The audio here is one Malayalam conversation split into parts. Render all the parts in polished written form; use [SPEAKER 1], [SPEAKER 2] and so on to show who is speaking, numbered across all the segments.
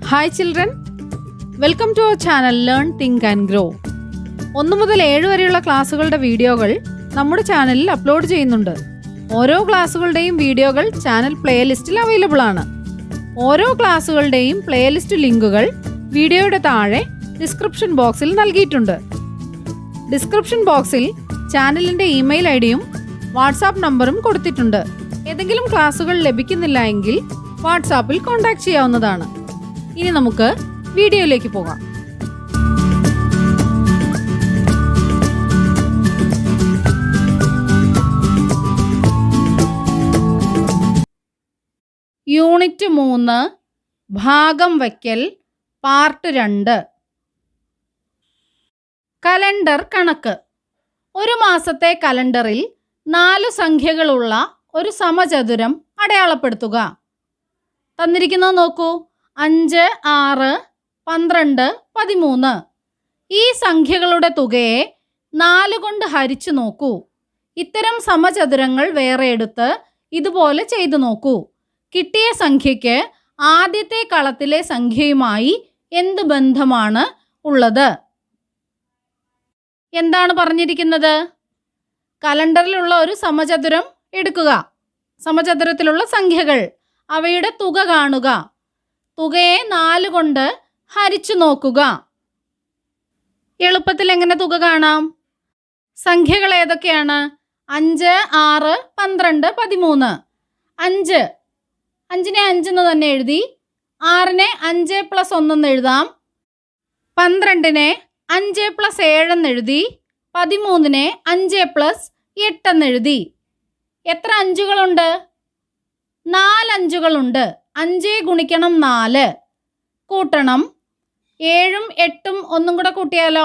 [SPEAKER 1] Hi children, welcome to our channel learn think and grow. 1 മുതൽ 7 വരെയുള്ള ക്ലാസ്സുകളുടെ വീഡിയോകൾ നമ്മുടെ ചാനലിൽ അപ്ലോഡ് ചെയ്യുന്നുണ്ട്. ഓരോ ക്ലാസ്സുകളുടെയും വീഡിയോകൾ ചാനൽ പ്ലേലിസ്റ്റിൽ അവൈലബിൾ ആണ്. ഓരോ ക്ലാസ്സുകളുടെയും പ്ലേലിസ്റ്റ് ലിങ്കുകൾ വീഡിയോയുടെ താഴെ ഡിസ്ക്രിപ്ഷൻ ബോക്സിൽ നൽകിയിട്ടുണ്ട്. ഡിസ്ക്രിപ്ഷൻ ബോക്സിൽ ചാനലിൻ്റെ ഇമെയിൽ ഐഡിയും വാട്സാപ്പ് നമ്പറും കൊടുത്തിട്ടുണ്ട്. ഏതെങ്കിലും ക്ലാസ്സുകൾ ലഭിക്കുന്നില്ല എങ്കിൽ വാട്സാപ്പിൽ കോൺടാക്ട് ചെയ്യാവുന്നതാണ്. ഇനി നമുക്ക് വീഡിയോയിലേക്ക് പോകാം. യൂണിറ്റ് 3 ഭാഗം വയ്ക്കൽ പാർട്ട് 2. കലണ്ടർ കണക്ക്. ഒരു മാസത്തെ കലണ്ടറിൽ 4 സംഖ്യകളുള്ള ഒരു സമചതുരം അടയാളപ്പെടുത്തുക. തന്നിരിക്കുന്നത് നോക്കൂ. 5, 6, 12, 13. ഈ സംഖ്യകളുടെ തുകയെ 4 കൊണ്ട് ഹരിച്ചു നോക്കൂ. ഇത്തരം സമചതുരങ്ങൾ വേറെ എടുത്ത് ഇതുപോലെ ചെയ്തു നോക്കൂ. കിട്ടിയ സംഖ്യയ്ക്ക് ആദ്യത്തെ കളത്തിലെ സംഖ്യയുമായി എന്ത് ബന്ധമാണ് ഉള്ളത്? എന്താണ് പറഞ്ഞിരിക്കുന്നത്? കലണ്ടറിലുള്ള ഒരു സമചതുരം എടുക്കുക. സമചതുരത്തിലുള്ള സംഖ്യകൾ, അവയുടെ തുക കാണുക. തുകയെ 4 കൊണ്ട് ഹരിച്ചു നോക്കുക. എളുപ്പത്തിൽ എങ്ങനെ തുക കാണാം? സംഖ്യകൾ ഏതൊക്കെയാണ്? 5, 6, 12, 13. 5, 5നെ 5 എന്ന് തന്നെ എഴുതി. 6നെ 5 + 1 എന്ന് എഴുതാം. 12നെ 5 + 7 എന്ന് എഴുതി. 13നെ 5 + 8 എന്ന് എഴുതി. എത്ര അഞ്ചുകളുണ്ട്? 4 അഞ്ചുകളുണ്ട്. 5 ഗുണിക്കണം 4 കൂട്ടണം 7ഉം 8ഉം ഒന്നും കൂടെ കൂട്ടിയാലോ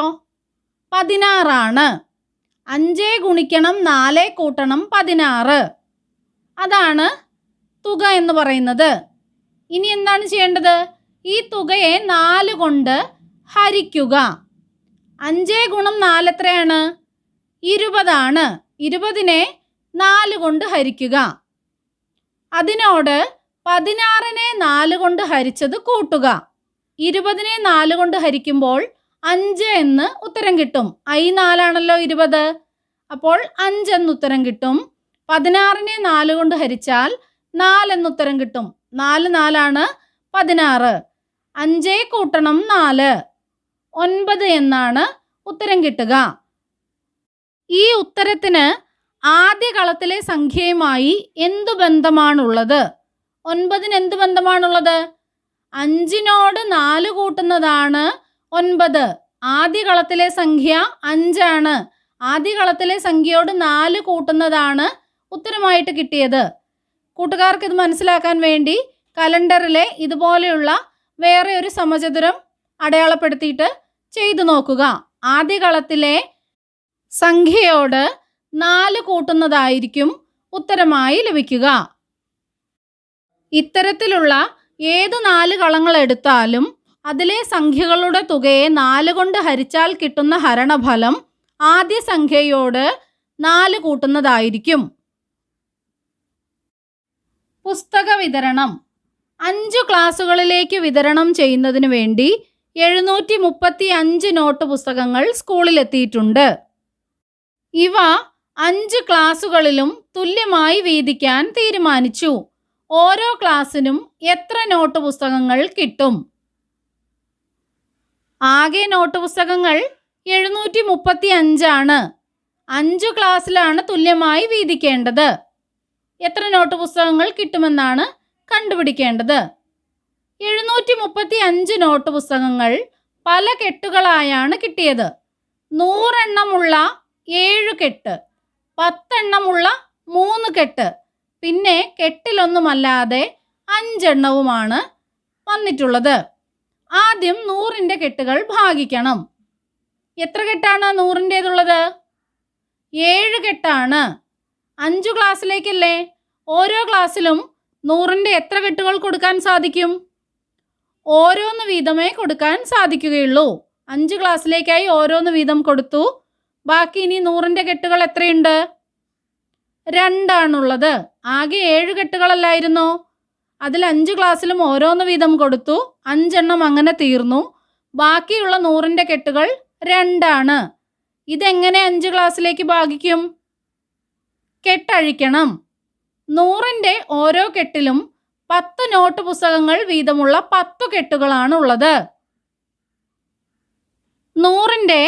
[SPEAKER 1] 16 ആണ്. 5 ഗുണിക്കണം 4 കൂട്ടണം 16. അതാണ് തുക എന്ന് പറയുന്നത്. ഇനി എന്താണ് ചെയ്യേണ്ടത്? ഈ തുകയെ 4 കൊണ്ട് ഹരിക്കുക. 5 ഗുണം 4 എത്രയാണ്? 20 ആണ്. 20നെ 4 കൊണ്ട് ഹരിക്കുക. അതിനോട് 16നെ 4 കൊണ്ട് ഹരിച്ചത് കൂട്ടുക. 20നെ 4 കൊണ്ട് ഹരിക്കുമ്പോൾ 5 എന്ന് ഉത്തരം കിട്ടും. 4 ആണല്ലോ 20. അപ്പോൾ 5 എന്ന് ഉത്തരം കിട്ടും. 16നെ 4 കൊണ്ട് ഹരിച്ചാൽ 4 എന്ന് ഉത്തരം കിട്ടും. 4 4 ആണ് 16. 5 കൂട്ടണം 4 9 എന്നാണ് ഉത്തരം കിട്ടുക. ഈ ഉത്തരത്തിന് ആദ്യ കളത്തിലെ സംഖ്യയുമായി എന്തു ബന്ധമാണുള്ളത്? 9ന് എന്ത് ബന്ധമാണുള്ളത്? 5നോട് 4 കൂട്ടുന്നതാണ് 9. ആദ്യ കളത്തിലെ സംഖ്യ 5 ആണ്. ആദ്യ കളത്തിലെ സംഖ്യയോട് 4 കൂട്ടുന്നതാണ് ഉത്തരമായിട്ട് കിട്ടിയത്. കൂട്ടുകാർക്ക് ഇത് മനസ്സിലാക്കാൻ വേണ്ടി കലണ്ടറിലെ ഇതുപോലെയുള്ള വേറെ ഒരു സമചതുരം അടയാളപ്പെടുത്തിയിട്ട് ചെയ്തു നോക്കുക. ആദ്യ കളത്തിലെ സംഖ്യയോട് 4 കൂട്ടുന്നതായിരിക്കും ഉത്തരമായി ലഭിക്കുക. ഇത്തരത്തിലുള്ള ഏത് 4 കളങ്ങൾ എടുത്താലും അതിലെ സംഖ്യകളുടെ തുകയെ 4 കൊണ്ട് ഹരിച്ചാൽ കിട്ടുന്ന ഹരണഫലം ആദ്യ സംഖ്യയോട് 4 കൂട്ടുന്നതായിരിക്കും. പുസ്തക വിതരണം. 5 ക്ലാസ്സുകളിലേക്ക് വിതരണം ചെയ്യുന്നതിന് വേണ്ടി 735 നോട്ട് പുസ്തകങ്ങൾ സ്കൂളിലെത്തിയിട്ടുണ്ട്. ഇവ 5 ക്ലാസ്സുകളിലും തുല്യമായി വീതിക്കാൻ തീരുമാനിച്ചു. ഓരോ ക്ലാസ്സിനും എത്ര നോട്ട് പുസ്തകങ്ങൾ കിട്ടും? ആകെ നോട്ട് പുസ്തകങ്ങൾ 735 ആണ്. 5 ക്ലാസ്സിലാണ് തുല്യമായി വീതിക്കേണ്ടത്. എത്ര നോട്ട് പുസ്തകങ്ങൾ കിട്ടുമെന്നാണ് കണ്ടുപിടിക്കേണ്ടത്. 735 നോട്ട് പുസ്തകങ്ങൾ പല കെട്ടുകളായാണ് കിട്ടിയത്. 100 എണ്ണമുള്ള 7 കെട്ട്, 10 എണ്ണമുള്ള 3 കെട്ട്, പിന്നെ കെട്ടിലൊന്നുമല്ലാതെ 5 എണ്ണവുമാണ് വന്നിട്ടുള്ളത്. ആദ്യം 100ൻ്റെ കെട്ടുകൾ ഭാഗിക്കണം. എത്ര കെട്ടാണ് 100ൻ്റേതുള്ളത്? 7 കെട്ടാണ്. 5 ക്ലാസ്സിലേക്കല്ലേ? ഓരോ ക്ലാസ്സിലും 100ൻ്റെ എത്ര കെട്ടുകൾ കൊടുക്കാൻ സാധിക്കും? ഓരോന്ന് വീതമേ കൊടുക്കാൻ സാധിക്കുകയുള്ളൂ. 5 ക്ലാസ്സിലേക്കായി ഓരോന്ന് വീതം കൊടുത്തു. ബാക്കി ഇനി 100ൻ്റെ കെട്ടുകൾ എത്രയുണ്ട്? 2 ആണുള്ളത്. ആകെ 7 കെട്ടുകളല്ലായിരുന്നോ? അതിൽ 5 ക്ലാസ്സിലും ഓരോന്ന് വീതം കൊടുത്തു. 5 എണ്ണം അങ്ങനെ തീർന്നു. ബാക്കിയുള്ള 100ന്റെ കെട്ടുകൾ 2 ആണ്. ഇതെങ്ങനെ 5 ക്ലാസ്സിലേക്ക് ഭാഗിക്കും? കെട്ടഴിക്കണം. 100ന്റെ ഓരോ കെട്ടിലും 10 നോട്ട് പുസ്തകങ്ങൾ വീതമുള്ള 10 കെട്ടുകളാണ് ഉള്ളത്. 100ന്റെ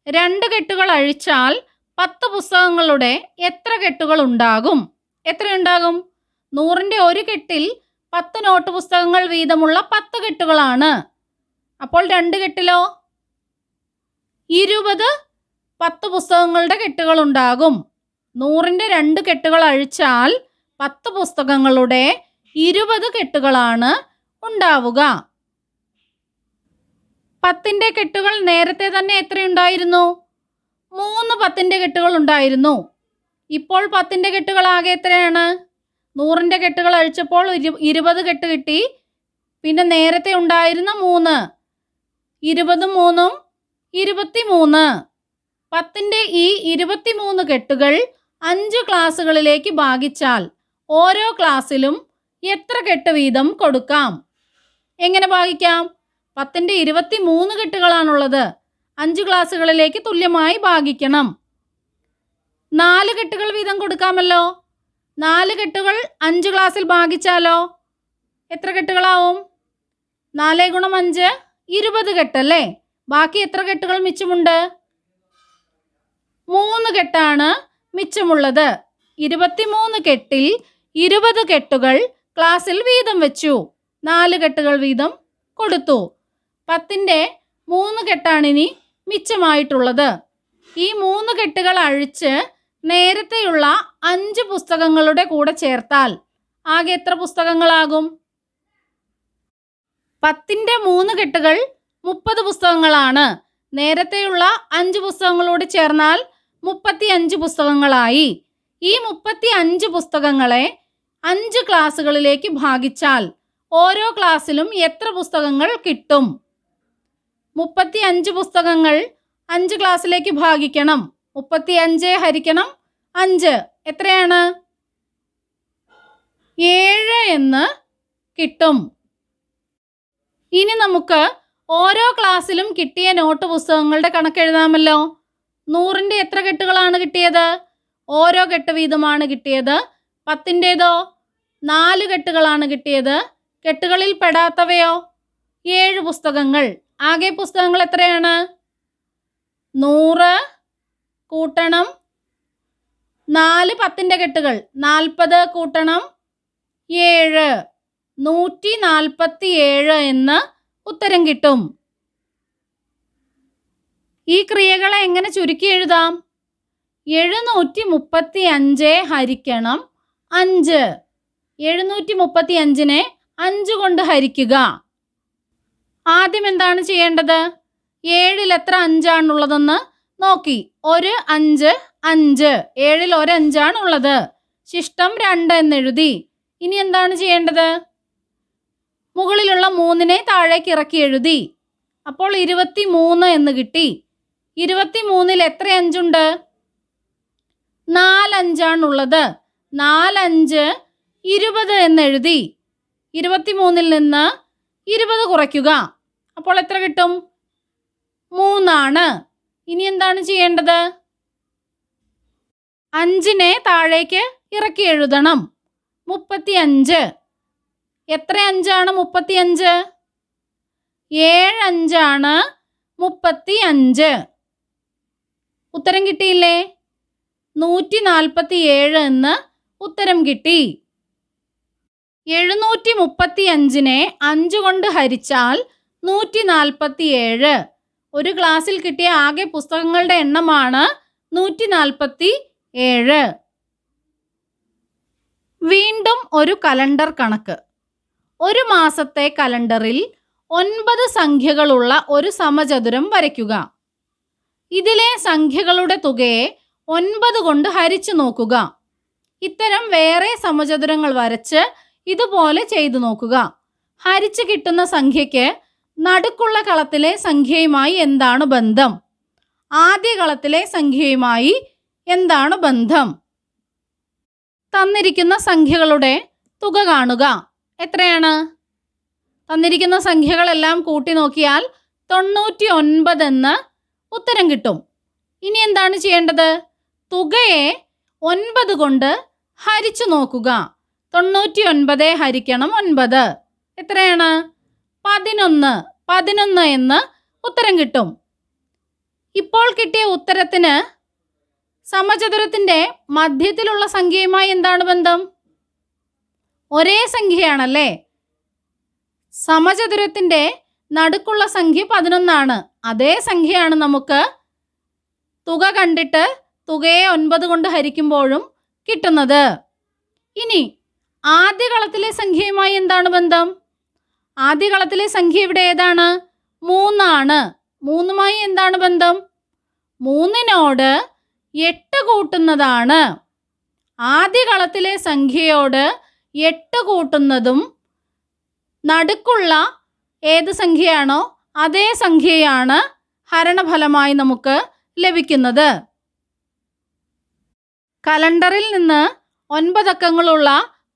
[SPEAKER 1] 2 കെട്ടുകൾ അഴിച്ചാൽ 10 പുസ്തകങ്ങളുടെ എത്ര കെട്ടുകൾ ഉണ്ടാകും? എത്രയുണ്ടാകും? 100ന്റെ ഒരു കെട്ടിൽ 10 നോട്ട് പുസ്തകങ്ങൾ വീതമുള്ള 10 കെട്ടുകളാണ്. അപ്പോൾ 2 കെട്ടിലോ 20 10 പുസ്തകങ്ങളുടെ കെട്ടുകൾ ഉണ്ടാകും. 100ന്റെ 2 കെട്ടുകൾ അഴിച്ചാൽ 10 പുസ്തകങ്ങളുടെ 20 കെട്ടുകളാണ് ഉണ്ടാവുക. 10ന്റെ കെട്ടുകൾ നേരത്തെ തന്നെ എത്രയുണ്ടായിരുന്നു? 3 10ന്റെ കെട്ടുകൾ ഉണ്ടായിരുന്നു. ഇപ്പോൾ 10ന്റെ കെട്ടുകൾ ആകെ എത്രയാണ്? 100ന്റെ കെട്ടുകൾ അഴിച്ചപ്പോൾ 20 കെട്ട് കിട്ടി. പിന്നെ നേരത്തെ ഉണ്ടായിരുന്ന 3, 20 3 23. 10ന്റെ ഈ 23 കെട്ടുകൾ 5 ക്ലാസ്സുകളിലേക്ക് ഭാഗിച്ചാൽ ഓരോ ക്ലാസ്സിലും എത്ര കെട്ട് വീതം കൊടുക്കാം? എങ്ങനെ ഭാഗിക്കാം? 10ന്റെ 23 കെട്ടുകളാണുള്ളത്. 5 ക്ലാസ്സുകളിലേക്ക് തുല്യമായി ഭാഗിക്കണം. 4 കെട്ടുകൾ വീതം കൊടുക്കാമല്ലോ. 4 കെട്ടുകൾ 5 ക്ലാസ്സിൽ ഭാഗിച്ചാലോ എത്ര കെട്ടുകളാവും? 4 × 5 20 കെട്ടല്ലേ. ബാക്കി എത്ര കെട്ടുകൾ മിച്ചമുണ്ട്? 3 കെട്ടാണ് മിച്ചമുള്ളത്. 23 കെട്ടിൽ 20 കെട്ടുകൾ ക്ലാസ്സിൽ വീതം വെച്ചു. 4 കെട്ടുകൾ വീതം കൊടുത്തു. 10ന്റെ 3 കെട്ടാണിനി മിച്ചമായിട്ടുള്ളത്. ഈ 3 കെട്ടുകൾ അഴിച്ച് നേരത്തെയുള്ള 5 പുസ്തകങ്ങളുടെ കൂടെ ചേർത്താൽ ആകെ എത്ര പുസ്തകങ്ങളാകും? 10ന്റെ 3 കെട്ടുകൾ 30 പുസ്തകങ്ങളാണ്. നേരത്തെയുള്ള 5 പുസ്തകങ്ങളോട് ചേർന്നാൽ 35 പുസ്തകങ്ങളായി. ഈ 35 പുസ്തകങ്ങളെ 5 ക്ലാസ്സുകളിലേക്ക് ഭാഗിച്ചാൽ ഓരോ ക്ലാസ്സിലും എത്ര പുസ്തകങ്ങൾ കിട്ടും? 35 പുസ്തകങ്ങൾ 5 ക്ലാസ്സിലേക്ക് ഭാഗിക്കണം. 35 ഹരിക്കണം 5 എത്രയാണ്? 7 എന്ന് കിട്ടും. ഇനി നമുക്ക് ഓരോ ക്ലാസ്സിലും കിട്ടിയ നോട്ട് പുസ്തകങ്ങളുടെ കണക്കെഴുതാമല്ലോ. 100ന്റെ എത്ര കെട്ടുകളാണ് കിട്ടിയത്? ഓരോ കെട്ട് വീതമാണ് കിട്ടിയത്. 10ന്റേതോ 4 കെട്ടുകളാണ് കിട്ടിയത്. കെട്ടുകളിൽ പെടാത്തവയോ 7 പുസ്തകങ്ങൾ. ആകെ പുസ്തകങ്ങൾ എത്രയാണ്? 100 കൂട്ടണം 4 10ന്റെ കെട്ടുകൾ 40 കൂട്ടണം 7 147 എന്ന് ഉത്തരം കിട്ടും. ഈ ക്രിയകളെ എങ്ങനെ ചുരുക്കി എഴുതാം? 735 ഹരിക്കണം 5. 735നെ 5 കൊണ്ട് ഹരിക്കുക. ആദ്യം എന്താണ് ചെയ്യേണ്ടത്? 7ൽ എത്ര 5 ആണുള്ളതെന്ന് നോക്കി. ഒരു 5 5. 7ൽ ഒരു 5 ആണുള്ളത്. ശിഷ്ടം 2 എന്നെഴുതി. ഇനി എന്താണ് ചെയ്യേണ്ടത്? മുകളിലുള്ള 3നെ താഴേക്ക് ഇറക്കി എഴുതി. അപ്പോൾ 23 എന്ന് കിട്ടി. 23ൽ എത്ര 5 ഉണ്ട്? 4 5 ആണുള്ളത്. 4 5 20 എന്നെഴുതി. 23ൽ നിന്ന് 20 കുറയ്ക്കുക. അപ്പോൾ എത്ര കിട്ടും? 3 ആണ്. ഇനി എന്താണ് ചെയ്യേണ്ടത്? 5നെ താഴേക്ക് ഇറക്കി എഴുതണം. 35. എത്ര 5 ആണ് 35? 7 5 ആണ് 35. ഉത്തരം കിട്ടിയില്ലേ? 147 എന്ന് ഉത്തരം കിട്ടി. 735നെ 5 കൊണ്ട് ഹരിച്ചാൽ 147. ഒരു ക്ലാസ്സിൽ കിട്ടിയ ആകെ പുസ്തകങ്ങളുടെ എണ്ണമാണ് 147. വീണ്ടും ഒരു കലണ്ടർ കണക്ക്. ഒരു മാസത്തെ കലണ്ടറിൽ 9 സംഖ്യകളുള്ള ഒരു സമചതുരം വരയ്ക്കുക. ഇതിലെ സംഖ്യകളുടെ തുകയെ 9 കൊണ്ട് ഹരിച്ചു നോക്കുക. ഇത്തരം വേറെ സമചതുരങ്ങൾ വരച്ച് ഇതുപോലെ ചെയ്തു നോക്കുക. ഹരിച്ചു കിട്ടുന്ന സംഖ്യയ്ക്ക് നടുക്കുള്ള കളത്തിലെ സംഖ്യയുമായി എന്താണ് ബന്ധം? ആദ്യ കളത്തിലെ സംഖ്യയുമായി എന്താണ് ബന്ധം? തന്നിരിക്കുന്ന സംഖ്യകളുടെ തുക കാണുക.
[SPEAKER 2] എത്രയാണ്? തന്നിരിക്കുന്ന സംഖ്യകളെല്ലാം കൂട്ടി നോക്കിയാൽ 99 എന്ന് ഉത്തരം കിട്ടും. ഇനി എന്താണ് ചെയ്യേണ്ടത്? തുകയെ 9 കൊണ്ട് ഹരിച്ചു നോക്കുക. 99 ഹരിക്കണം 9 എത്രയാണ്? 11 എന്ന് ഉത്തരം കിട്ടും. ഇപ്പോൾ കിട്ടിയ ഉത്തരത്തിന് സമചതുരത്തിൻ്റെ മധ്യത്തിലുള്ള സംഖ്യയുമായി എന്താണ് ബന്ധം? ഒരേ സംഖ്യയാണല്ലേ. സമചതുരത്തിൻ്റെ നടുക്കുള്ള സംഖ്യ 11 അതേ സംഖ്യയാണ് നമുക്ക് തുക കണ്ടിട്ട് തുകയെ 9 കൊണ്ട് ഹരിക്കുമ്പോഴും കിട്ടുന്നത്. ഇനി ആദ്യ കളത്തിലെ സംഖ്യയുമായി എന്താണ് ബന്ധം? ആദ്യ കളത്തിലെ സംഖ്യ ഇവിടെ ഏതാണ്? 3 3മായി എന്താണ് ബന്ധം? 3നോട് 8 കൂട്ടുന്നതാണ്. ആദ്യ കളത്തിലെ സംഖ്യയോട് 8 കൂട്ടുന്നതും നടുക്കുള്ള ഏത് സംഖ്യയാണോ അതേ സംഖ്യയാണ് ഹരണഫലമായി നമുക്ക് ലഭിക്കുന്നത്. കലണ്ടറിൽ നിന്ന് 9 അക്കങ്ങളുള്ള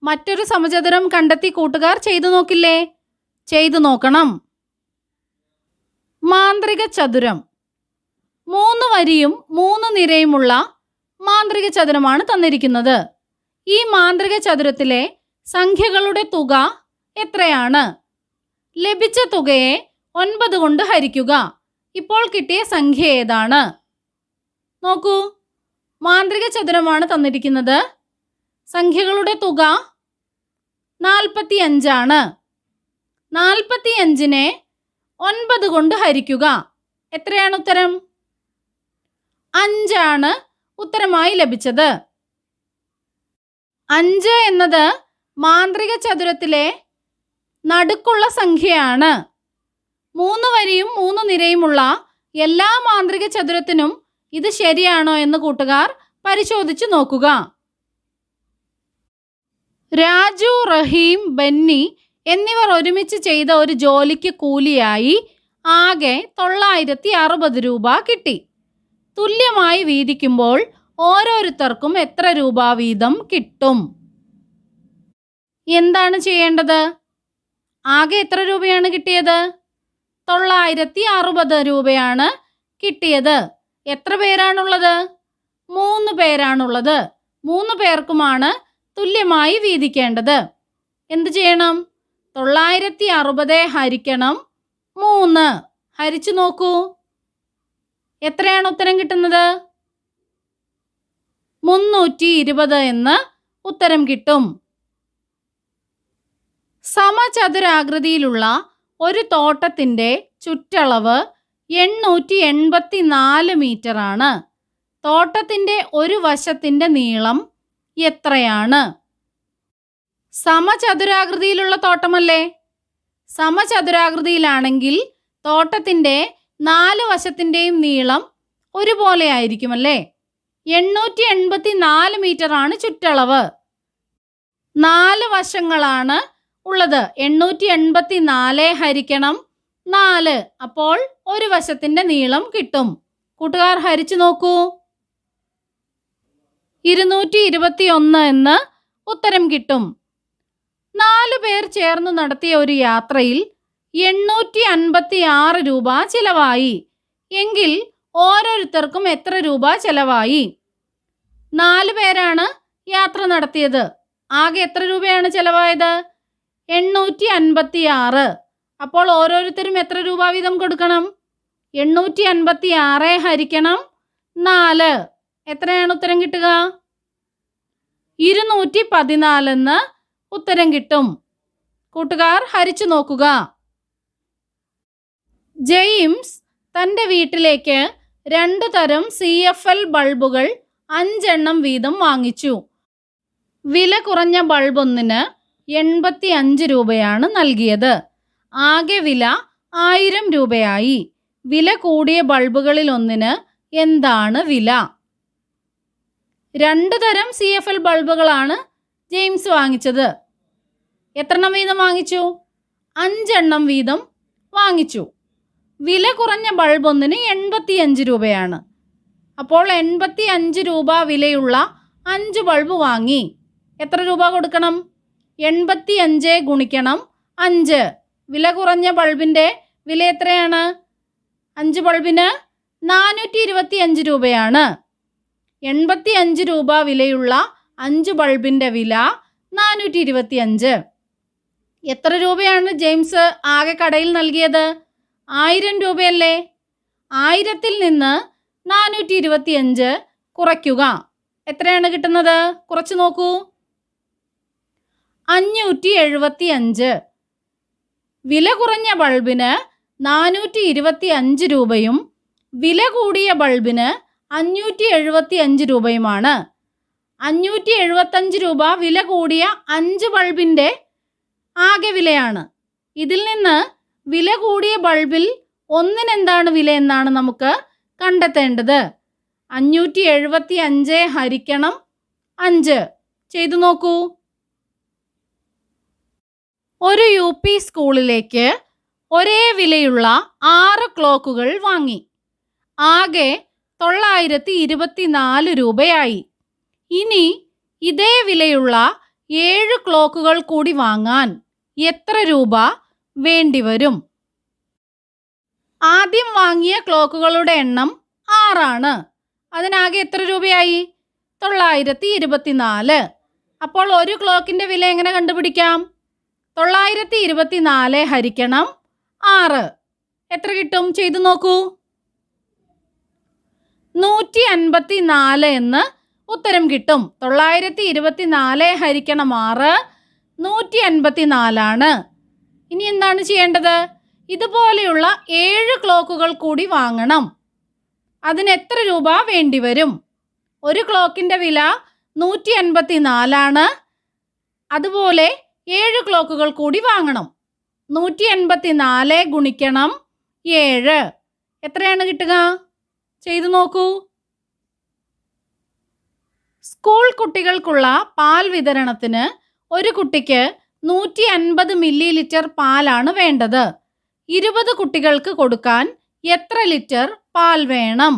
[SPEAKER 2] മറ്റൊരു സമചതുരം കണ്ടെത്തി കൂട്ടുകാർ ചെയ്തു നോക്കില്ലേ? ചെയ്തു നോക്കണം. മാന്ത്രിക ചതുരം. 3 വരിയും 3 നിരയുമുള്ള മാന്ത്രിക ചതുരമാണ് തന്നിരിക്കുന്നത്. ഈ മാന്ത്രിക ചതുരത്തിലെ സംഖ്യകളുടെ തുക എത്രയാണ്? ലഭിച്ച തുകയെ 9 കൊണ്ട് ഹരിക്കുക. ഇപ്പോൾ കിട്ടിയ സംഖ്യ ഏതാണ്? നോക്കൂ, മാന്ത്രിക ചതുരമാണ് തന്നിരിക്കുന്നത്. സംഖ്യകളുടെ തുക 45. 45നെ 9 കൊണ്ട് ഹരിക്കുക. എത്രയാണ് ഉത്തരം? 5 ഉത്തരമായി ലഭിച്ചത്. 5 എന്നത് മാന്ത്രിക ചതുരത്തിലെ നടുക്കുള്ള സംഖ്യയാണ്. 3 വരിയും 3 നിരയുമുള്ള എല്ലാ മാന്ത്രിക ചതുരത്തിനും ഇത് ശരിയാണോ എന്ന് കൂട്ടുകാർ പരിശോധിച്ച് നോക്കുക. രാജു, റഹീം, ബെന്നി എന്നിവർ ഒരുമിച്ച് ചെയ്ത ഒരു ജോലിക്ക് കൂലിയായി ആകെ 960 രൂപ കിട്ടി. തുല്യമായി വീതിക്കുമ്പോൾ ഓരോരുത്തർക്കും എത്ര രൂപ വീതം കിട്ടും? എന്താണ് ചെയ്യേണ്ടത്? ആകെ എത്ര രൂപയാണ് കിട്ടിയത്? 960 രൂപയാണ് കിട്ടിയത്. എത്ര പേരാണുള്ളത്? 3 പേരാണുള്ളത്. 3 പേർക്കുമാണ് തുല്യമായി വീതിക്കേണ്ടത്. എന്ത് ചെയ്യണം? 960 ഹരിക്കണം 3. ഹരിച്ചു നോക്കൂ, എത്രയാണ് ഉത്തരം കിട്ടുന്നത്? 320 എന്ന് ഉത്തരം കിട്ടും. സമചതുരാകൃതിയിലുള്ള ഒരു തോട്ടത്തിൻ്റെ ചുറ്റളവ് 884 മീറ്ററാണ്. തോട്ടത്തിൻ്റെ ഒരു വശത്തിൻ്റെ നീളം എത്രയാണ്? സമചതുരാകൃതിയിലുള്ള തോട്ടമല്ലേ? സമചതുരാകൃതിയിലാണെങ്കിൽ തോട്ടത്തിൻ്റെ 4 വശത്തിൻ്റെയും നീളം ഒരുപോലെ ആയിരിക്കുമല്ലേ? 884 മീറ്ററാണ് ചുറ്റളവ്. 4 വശങ്ങളാണ് ഉള്ളത്. 884 ഹരിക്കണം 4. അപ്പോൾ ഒരു വശത്തിൻ്റെ നീളം കിട്ടും. കൂട്ടുകാർ ഹരിച്ചു നോക്കൂ, 221 എന്ന് ഉത്തരം കിട്ടും. 4 പേർ ചേർന്ന് നടത്തിയ ഒരു യാത്രയിൽ 856 രൂപ ചിലവായി. എങ്കിൽ ഓരോരുത്തർക്കും എത്ര രൂപ ചിലവായി? 4 പേരാണ് യാത്ര നടത്തിയത്. ആകെ എത്ര രൂപയാണ് ചിലവായത്? 856. അപ്പോൾ ഓരോരുത്തരും എത്ര രൂപ വീതം കൊടുക്കണം? 856 ഹരിക്കണം 4. എത്രയാണ് ഉത്തരം കിട്ടുക? 214 എന്ന് ഉത്തരം കിട്ടും. കൂട്ടുകാർ ഹരിച്ചു നോക്കുക. ജെയിംസ് തൻ്റെ വീട്ടിലേക്ക് 2 തരം CFL ബൾബുകൾ 5 എണ്ണം വീതം വാങ്ങിച്ചു. വില കുറഞ്ഞ ബൾബൊന്നിന് 85 രൂപയാണ് നൽകിയത്. ആകെ വില 1000 രൂപയായി. വില കൂടിയ ബൾബുകളിൽ ഒന്നിന് എന്താണ് വില? 2 തരം CFL ബൾബുകളാണ് ജെയിംസ് വാങ്ങിച്ചത്. എത്രണ്ണം വീതം വാങ്ങിച്ചു? 5 എണ്ണം വീതം വാങ്ങിച്ചു. വില കുറഞ്ഞ ബൾബ് ഒന്നിന് 85 രൂപയാണ്. അപ്പോൾ 85 രൂപ വിലയുള്ള 5 ബൾബ് വാങ്ങി. എത്ര രൂപ കൊടുക്കണം? 85 ഗുണിക്കണം 5. വില കുറഞ്ഞ ബൾബിൻ്റെ വില എത്രയാണ്? 5 ബൾബിന് 425 രൂപയാണ്. 85 രൂപ വിലയുള്ള 5 ബൾബിൻ്റെ വില 425. എത്ര രൂപയാണ് ജെയിംസ് ആകെ കടയിൽ നൽകിയത്? 1000 രൂപയല്ലേ? 1000-ൽ നിന്ന് 425 കുറയ്ക്കുക. എത്രയാണ് കിട്ടുന്നത്? കുറച്ച് നോക്കൂ. 575. വില കുറഞ്ഞ ബൾബിന് 425 രൂപയും വില കൂടിയ ബൾബിന് 575 രൂപയുമാണ്. 575 രൂപ വില കൂടിയ 5 ബൾബിൻ്റെ ആകെ വിലയാണ്. ഇതിൽ നിന്ന് വില കൂടിയ ബൾബിൽ ഒന്നിനെന്താണ് വില എന്നാണ് നമുക്ക് കണ്ടെത്തേണ്ടത്. 575 ഹരിക്കണം 5 ചെയ്തു നോക്കൂ. ഒരു UP സ്കൂളിലേക്ക് ഒരേ വിലയുള്ള 6 ക്ലോക്കുകൾ വാങ്ങി. ആകെ 924 രൂപയായി. ഇനി ഇതേ വിലയുള്ള 7 ക്ലോക്കുകൾ കൂടി വാങ്ങാൻ എത്ര രൂപ വേണ്ടിവരും? ആദ്യം വാങ്ങിയ ക്ലോക്കുകളുടെ എണ്ണം 6 ആണ്. അതിനാകെ എത്ര രൂപയായി? 924. അപ്പോൾ ഒരു ക്ലോക്കിൻ്റെ വില എങ്ങനെ കണ്ടുപിടിക്കാം? 924 ഹരിക്കണം 6 എത്ര കിട്ടും? ചെയ്തു നോക്കൂ. 154 എന്ന് ഉത്തരം കിട്ടും. 924 ഹരിക്കണം 6 154 ആണ്. ഇനി എന്താണ് ചെയ്യേണ്ടത്? ഇതുപോലെയുള്ള 7 ക്ലോക്കുകൾ കൂടി വാങ്ങണം. അതിന് എത്ര രൂപ വേണ്ടിവരും? ഒരു ക്ലോക്കിൻ്റെ വില 154 ആണ്. അതുപോലെ 7 ക്ലോക്കുകൾ കൂടി വാങ്ങണം. 154 ഗുണിക്കണം 7 എത്രയാണ് കിട്ടുക? ചെയ്തു നോക്കൂ. സ്കൂൾ കുട്ടികൾക്കുള്ള പാൽ വിതരണത്തിന് ഒരു കുട്ടിക്ക് 150 മില്ലി ലിറ്റർ പാലാണ് വേണ്ടത്. 20 കുട്ടികൾക്ക് കൊടുക്കാൻ എത്ര ലിറ്റർ പാൽ വേണം?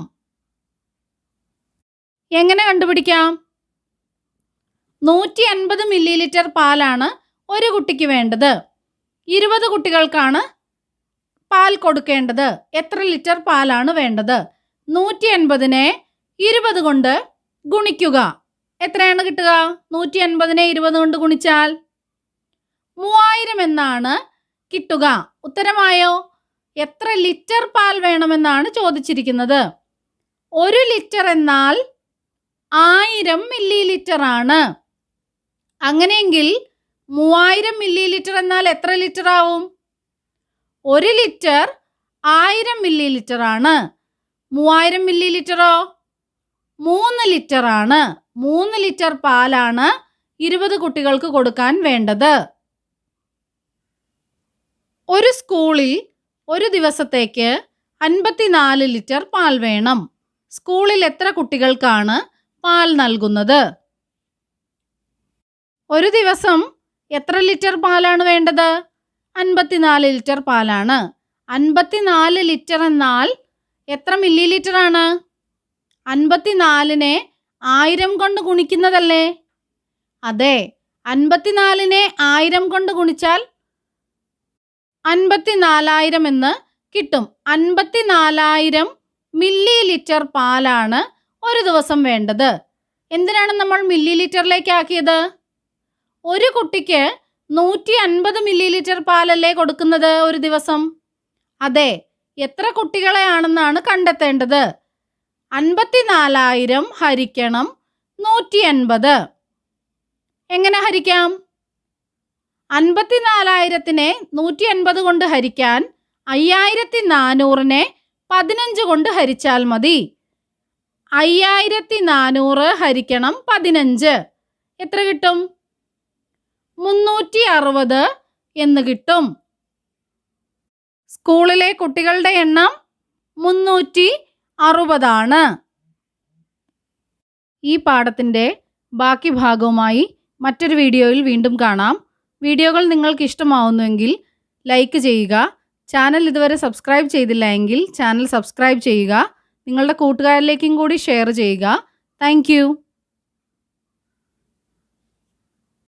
[SPEAKER 2] എങ്ങനെ കണ്ടുപിടിക്കാം? 150 മില്ലി ലിറ്റർ പാലാണ് ഒരു കുട്ടിക്ക് വേണ്ടത്. 20 കുട്ടികൾക്കാണ് പാൽ കൊടുക്കേണ്ടത്. എത്ര ലിറ്റർ പാലാണ് വേണ്ടത്? 150-നെ 20 കൊണ്ട് ഗുണിക്കുക. എത്രയാണ് കിട്ടുക? 150-നെ 20 കൊണ്ട് ഗുണിച്ചാൽ 3000 എന്നാണ് കിട്ടുക. ഉത്തരമായോ? എത്ര ലിറ്റർ പാൽ വേണമെന്നാണ് ചോദിച്ചിരിക്കുന്നത്. 1 ലിറ്റർ എന്നാൽ 1000 മില്ലി ലിറ്റർ ആണ്. അങ്ങനെയെങ്കിൽ 3000 മില്ലി ലിറ്റർ എന്നാൽ എത്ര ലിറ്റർ ആവും? 1 ലിറ്റർ 1000 മില്ലി ലിറ്റർ ആണ്. 3000 മില്ലി ലിറ്ററോ? 3 ലിറ്റർ ആണ്. 3 ലിറ്റർ പാലാണ് 20 കുട്ടികൾക്ക് കൊടുക്കാൻ വേണ്ടത്. ഒരു സ്കൂളിൽ ഒരു ദിവസത്തേക്ക് 54 ലിറ്റർ പാൽ വേണം. സ്കൂളിൽ എത്ര കുട്ടികൾക്കാണ് പാൽ നൽകുന്നത്? ഒരു ദിവസം എത്ര ലിറ്റർ പാലാണ് വേണ്ടത്? 54 ലിറ്റർ പാലാണ്. 54 ലിറ്റർ എന്നാൽ എത്ര മില്ലി ലിറ്റർ ആണ്? 54-നെ 1000 കൊണ്ട് ഗുണിക്കുന്നതല്ലേ? അതെ, 54-നെ 1000 കൊണ്ട് ഗുണിച്ചാൽ 54000 എന്ന് കിട്ടും. 54000 മില്ലി ലിറ്റർ പാലാണ് ഒരു ദിവസം വേണ്ടത്. എന്തിനാണ് നമ്മൾ മില്ലി ലിറ്ററിലേക്ക് ആക്കിയത്? ഒരു കുട്ടിക്ക് 150 മില്ലി ലിറ്റർ പാലല്ലേ കൊടുക്കുന്നത് ഒരു ദിവസം? അതെ, എത്ര കുട്ടികളെയാണെന്നാണ് കണ്ടെത്തേണ്ടത്. 54000 ഹരിക്കണം 150. എങ്ങനെ ഹരിക്കാം? 54000-നെ 150 കൊണ്ട് ഹരിക്കാൻ 5400-നെ 15 കൊണ്ട് ഹരിച്ചാൽ മതി. 5400 ഹരിക്കണം 15 എത്ര കിട്ടും? 360 എന്ന് കിട്ടും. സ്കൂളിലെ കുട്ടികളുടെ എണ്ണം 360 ആണ്. ഈ പാഠത്തിൻ്റെ ബാക്കി ഭാഗവുമായി മറ്റൊരു വീഡിയോയിൽ വീണ്ടും കാണാം. വീഡിയോകൾ നിങ്ങൾക്ക് ഇഷ്ടമാവുന്നുവെങ്കിൽ ലൈക്ക് ചെയ്യുക. ചാനൽ ഇതുവരെ സബ്സ്ക്രൈബ് ചെയ്തില്ല എങ്കിൽ ചാനൽ സബ്സ്ക്രൈബ് ചെയ്യുക. നിങ്ങളുടെ കൂട്ടുകാരിലേക്കും കൂടി ഷെയർ ചെയ്യുക. താങ്ക്